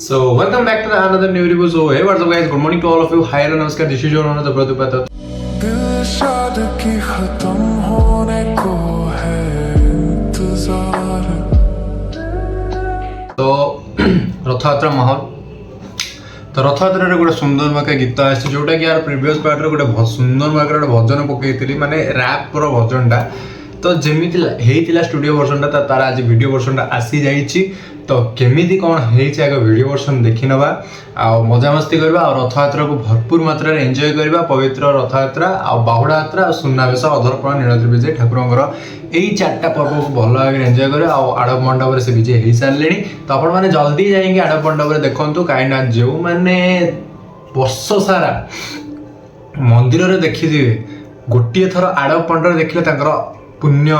So welcome back to another new review. So hey, what's up guys? Good morning to all of you. Hi, hello, namaskar. This is your owner, the brother Pata. दिल शाद की खत्म होने को है इंतजार। तो रथयात्रा माहौल तो रथयात्रा गोटे सुंदर माके गीत आसी जोटा कि यार प्रीवियस पार्ट रे गोटे सुंदर माके गोटे भजन पकईली माने रैप पर भजनटा तो जमीती हेइतिला स्टूडियो वर्जनटा तार आज वीडियो वर्जनटा आसी जाइछि तो केमिति कौन हेइछि आगे वीडियो वर्जन देखि नबा आ मजा मस्ती करबा और रथयात्रा को भरपूर मात्रा रे एन्जॉय करबा पवित्र रथयात्रा आ बाहुडा यात्रा और सुन्नाबेश अधरपण नीलद्री विजय ठाकुरଙ୍କର एई चारटा पर्व को भल भागे एन्जॉय करे आ आडप मंडप रे से विजय हेइ सारलेनी तो आपण माने जल्दी जाएंगे आडप मंडप रे देखंतु काई ना जेउ माने वर्ष सारा मंदिर रे देखि दिबे गोटिए थर आडप मंडप देखिले तांकर पुण्य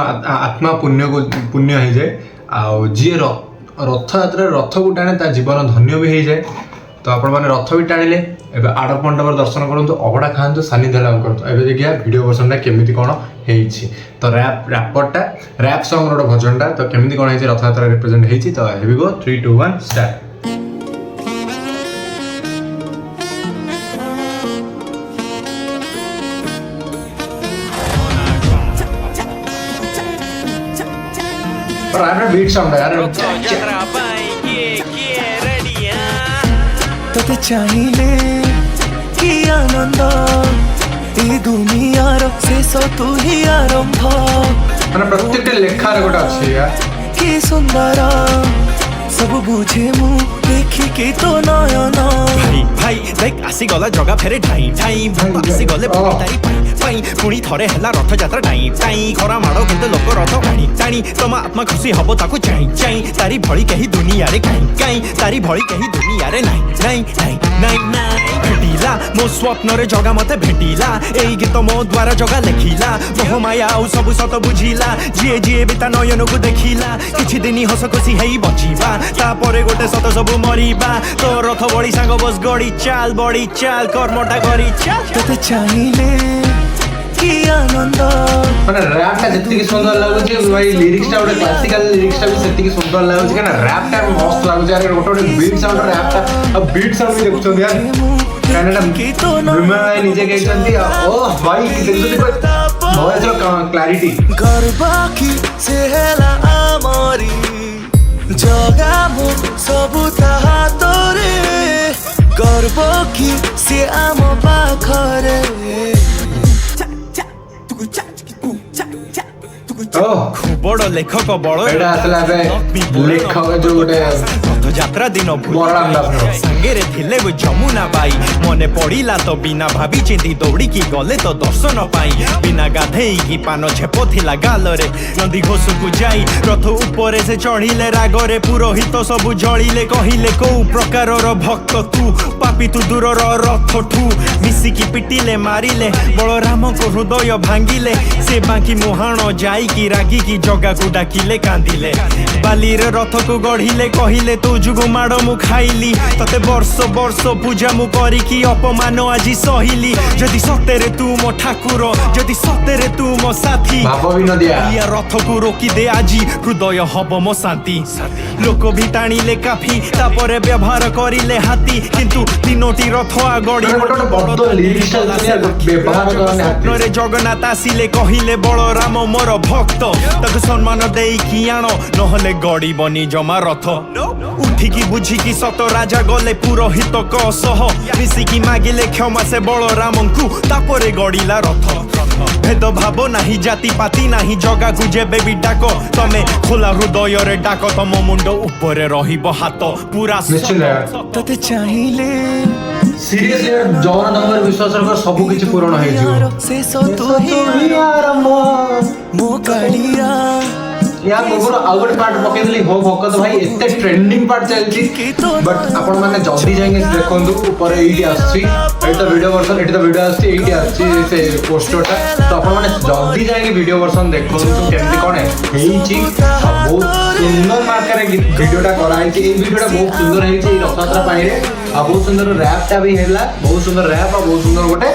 आत्मा पुण्य हो जाए आउ जी रथयात्रा रथ को टाणे ता जीवन धन्य भी हो जाए तो आपण मैंने रथ भी टाणिले एबे आडप मंडप दर्शन करूँ अबड़ा खातु सानिध्य लाभ करूँ एबे देखिए वीडियो वर्जनटा केमिति कौन होइछि तो रैपरटा रैप सॉन्ग रो भजनटा तो केमिति कौन होइछि रथयात्रा रिप्रेजेंट होइछि तो हियर वी गो 3 2 1 स्टार्ट यार बीट साउंड यार तोते चाहिए कि आनंद ए दुनियार शेष तू ही आरंभ माने प्रत्येक लेखा रे गोटा अछि यार कि सुंदर सब बुझे मु देखि के तो नयन भाई भाई देख आसी गला जगह फेरे ढाई ढाई आसी गले तारी पाई पुणी थरे हला रथ यात्रा ढाई ढाई खरा माडो किंतु लोक रथ गाणी टाणी तम आत्मा खुशी हबो ताकू चाई चाई तारी भଳି कही दुनिया रे काई काई तारी भଳି कही दुनिया रे नाई नाई नाई नाई नाई भेटिला मो स्वप्न रे जगा मते भेटिला एई गीत मो द्वारा जगा लेखिला मोह माया आ सब सत बुझिला जिए जिए बिता नयन को देखिला किछि दिनी हस खुशी हेई बचिबा तापरे गोटे सत सब मरिबा तो रथ बड़ी सांग बस गड़ी चाल बड़ी चाल कर्मटा करी चाल तोते चाहिए कि आनंद माने रैपटा जति सुंदर लागुଛି भाई लिरिक्सटा गोटे क्लासिकल लिरिक्सटा भी सेति सुंदर लागुଛି काना रैपटा मस्त लागुଛି यार गोटे बीट साउंड रैपटा अब बीट साउंड भी देखुछन यार कानाडा विमल निजे कहछंती ओ भाई देखुछती वॉइस रो क्लैरिटी गरबा की सेहला आमरी जगा मु सबु ताहा तोरे गर्व की से आम पाखरे बड़ लेखक बड़ एटा असला बे लेखक जो गोटे रथयात्रा दिन बलराम दास सांगे रे थिले गो जमुना बाई मने पड़िला तो बिना भाभी चिंती दौड़ी की गले तो दर्शन पाई बिना गाधेई की पान छेप थिला गाल रे नंदी घोष को जाई रथ ऊपर से चढ़िले रागरे पुरोहित सब जळिले कहिले को प्रकार रो भक्त तू पापी तू दूर रो रथ ठू मिसिकी पिटिले मारिले बलराम को हृदय भांगिले से बाकी मुहाण जाई की रागी की जगा को डाकिले कांदिले बाली रे रथ को गढ़िले कहिले तू जुगु माड़ मु खाइली तते वर्ष वर्ष पूजा मु करी की अपमान आजी सहिली जदि सतेरे तू मो ठाकुर जदि सतेरे तू मो साथी भाव भी न दिया या रथ को रोकी दे आजी हृदय हब मो शांति लोक भी टाणिले काफी तापरे व्यवहार करिले हाथी किंतु तीनोटी रथ आगड़ी बड़ लिरिक्सटा व्यवहार करने हाथी रे जगन्नाथ आसिले कहिले बलराम मोर भक्त ताको सम्मान देई कि आण नहले गड़ी बनी जमा रथ उठिकी बुझिकी सत राजा गले पुरोहित क सह मिसिकी मागिले क्षमा से बलराम को तापरे गड़िला रथ भेद भाव नाही जाति पाति नाही जगा को जेबे भी डाक तमे खोला हृदय रे डाक तम मुंड ऊपर रहिबो हाथ पूरा तोते चाहिए सीरियसली जवन नंबर विश्वास रख सब किछि पूर्ण होई जिवो शेष तू ही आरंभ मो कालिया यार मोर आउट पार्ट पके देली हो भकत भाई एते ट्रेंडिंग पार्ट चलछि बट आपण माने जल्दी जाएंगे देखंतु ऊपर एडी आछि एटा वीडियो वर्जन एटा वीडियो आछि एडी आछि से पोस्टरटा तो आपण माने जल्दी जाएंगे वीडियो वर्जन देखंतु केमति कोन हेइछि बहुत सुंदर मार्कर वीडियोटा कराइछि ए वीडियोटा बहुत सुंदर हेइछि ए रथयात्रा पाई रे आ बहुत सुंदर रैपटा भी हेला बहुत सुंदर रैप आ बहुत सुंदर गोटे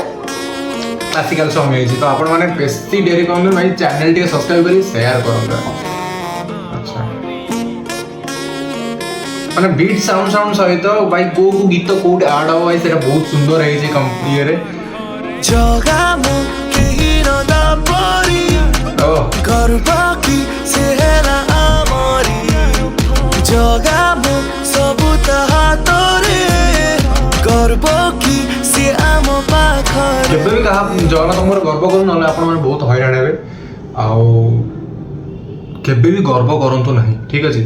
क्लासिकल सॉन्ग हेइछि तो आपण माने बेसी डेरी कम भाई चैनल टी सब्सक्राइब करी शेयर करंतु अच्छा ମାନେ ବିଟ୍ ସାଉଣ୍ଡ ସହିତ ଭାଇ କୋଉ ଗୀତ କୋଉଠି ଆଡ୍ ହବ ଭାଇ ସେଇଟା ବହୁତ ସୁନ୍ଦର ହେଇଛି ଇଏରେ। जगा मु केही नदा परी ଓ गर्व की सेहरा आमरी जगा मु सबु ताहा तोरे गर्व की से आम पाखरे କେବେ ବି କାହା ଜଗନ୍ନାଥଙ୍କର ଗର୍ବ କରୁ ନହେଲେ ଆପଣମାନେ ବହୁତ ହଇରାଣ ହେବେ। ଆଉ କେବେ ବି ଗର୍ବ କରନ୍ତୁ ନାହିଁ, ଠିକ୍ ଅଛି।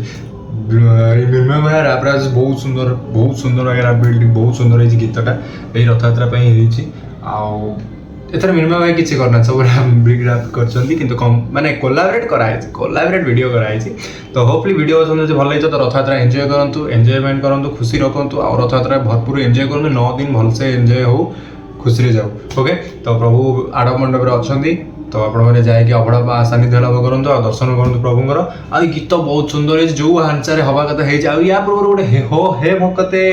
ନିର୍ମୟ ଭାଇ ରାପ୍ ରାଜ ବହୁତ ସୁନ୍ଦର ରାପ୍ ବିଲ୍ଡିଂ ବହୁତ ସୁନ୍ଦର ହେଇଛି ଗୀତଟା, ଏଇ ରଥଯାତ୍ରା ପାଇଁ ହେଇଛି। ଆଉ ଏଥର ନିର୍ମୟ ଭାଇ କିଛି କରିନାହାନ୍ତି, ସବୁ ବିଗ୍ ରାପ୍ କରିଛନ୍ତି, କିନ୍ତୁ ମାନେ କୋଲାବରେଟ୍ ଭିଡ଼ିଓ କରାହେଇଛି। ତ ହୋପଲି ଭିଡ଼ିଓ ଯଦି ଭଲ ହେଇଥିବ ତ ରଥଯାତ୍ରା ଏନ୍ଜୟ କରନ୍ତୁ, ଏନ୍ଜୟମେଣ୍ଟ କରନ୍ତୁ, ଖୁସି ରଖନ୍ତୁ। ଆଉ ରଥଯାତ୍ରା ଭରପୁର ଏନ୍ଜୟ କରନ୍ତୁ, 9 ଦିନ ଭଲସେ ଏନ୍ଜୟ ହଉ, ଖୁସିରେ ଯାଉ। ଓକେ, ତ ପ୍ରଭୁ ଆଡ଼ପ ମଣ୍ଡପରେ ଅଛନ୍ତି, ତ ଆପଣମାନେ ଯାଇକି ଅଭଡ଼ା ସାନ୍ନିଧ୍ୟ ଲାଭ କରନ୍ତୁ ଆଉ ଦର୍ଶନ କରନ୍ତୁ ପ୍ରଭୁଙ୍କର। ଆଉ ଏ ଗୀତ ବହୁତ ସୁନ୍ଦର ହେଇଛି, ଯେଉଁ ହାଞ୍ଚାରେ ହବା କଥା ହେଇଛି। ଆଉ ୟା ପୂର୍ବରୁ ଗୋଟେ ହେ ଭକତେ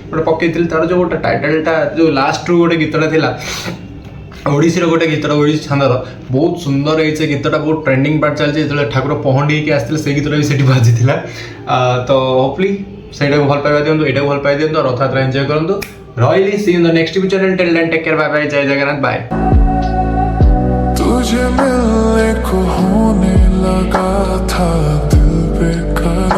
ଗୋଟେ ପକେଇଥିଲି, ତାର ଯେଉଁ ଗୋଟେ ଟାଇଟଲଟା ଯେଉଁ ଲାଷ୍ଟରୁ ଗୋଟେ ଗୀତଟା ଥିଲା ଓଡ଼ିଶୀର ଗୋଟେ ଗୀତଟା, ଓଡ଼ିଶୀ ଛାନ୍ଦର, ବହୁତ ସୁନ୍ଦର ହେଇଛି ସେ ଗୀତଟା, ବହୁତ ଟ୍ରେଣ୍ଡିଂ ପାର୍ଟ ଚାଲିଛି। ଯେତେବେଳେ ଠାକୁର ପହଣ୍ଡି ହେଇକି ଆସିଥିଲେ ସେଇ ଗୀତଟା ବି ସେଠି ବାଜିଥିଲା। ତ ହୋପଲି ସେଇଟାକୁ ଭଲ ପାଇବା ଦିଅନ୍ତୁ, ଏଇଟାକୁ ଭଲ ପାଇ ଦିଅନ୍ତୁ ଆଉ ରଥଯାତ୍ରା ଏନ୍ଜୟ କରନ୍ତୁ। ରହିଲି, see in the next channel, till then take care, bye bye, जय जगन्नाथ, बाय। तुझे मिलने को होने लगा था दिल बेकरार